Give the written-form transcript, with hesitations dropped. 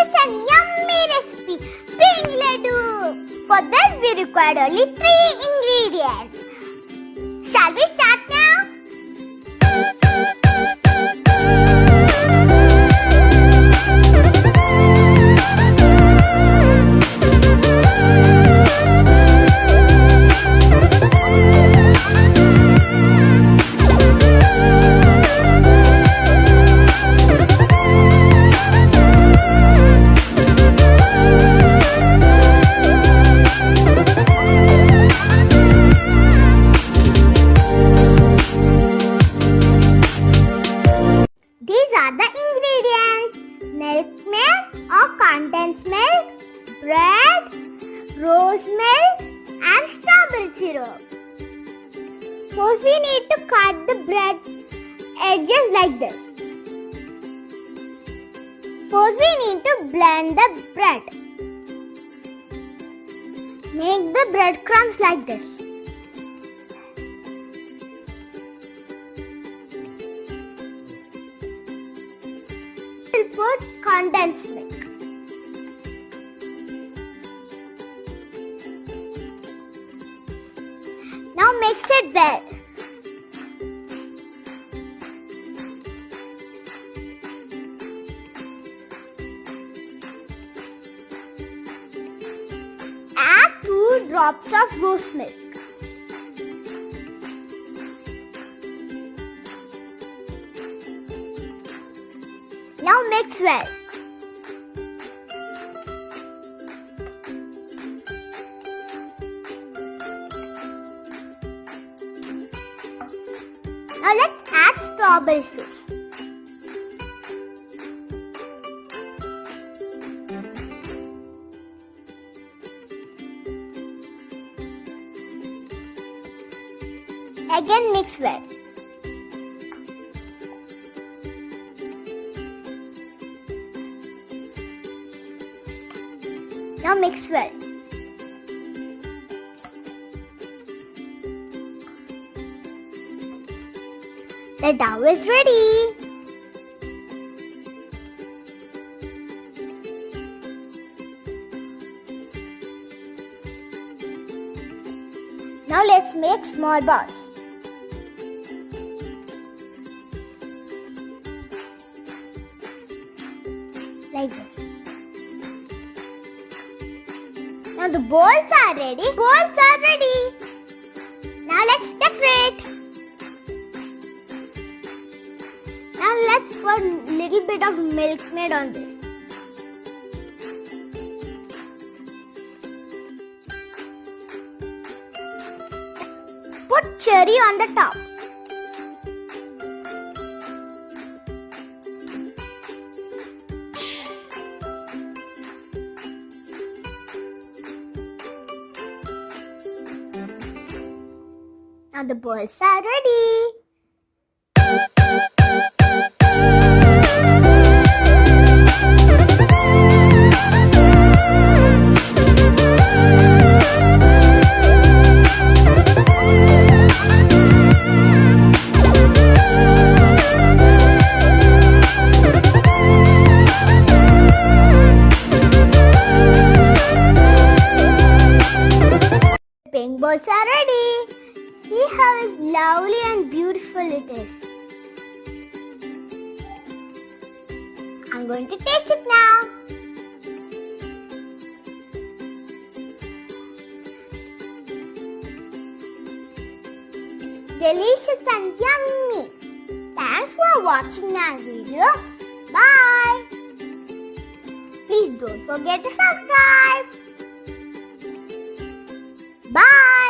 delicious and yummy recipe, Bread Laddu. For this we require only 3 ingredients. Shall we start now? Milk or condensed milk, bread, rose milk and strawberry syrup. First we need to cut the bread edges like this. First we need to blend the bread. Make the breadcrumbs like this. We'll put condensed milk. Now mix it well. Add 2 drops of rose milk. Now mix well. Now let's add strawberry sauce. Again mix well. Now mix well. The dough is ready. Now let's make small balls. Like this. Now the balls are ready. Now let's decorate. Now let's put a little bit of milkmaid on this. Put cherry on the top. Now the balls are ready. Pink balls are ready. See how it's lovely and beautiful it is. I'm going to taste it now. It's delicious and yummy. Thanks for watching our video. Bye. Please don't forget to subscribe. Bye.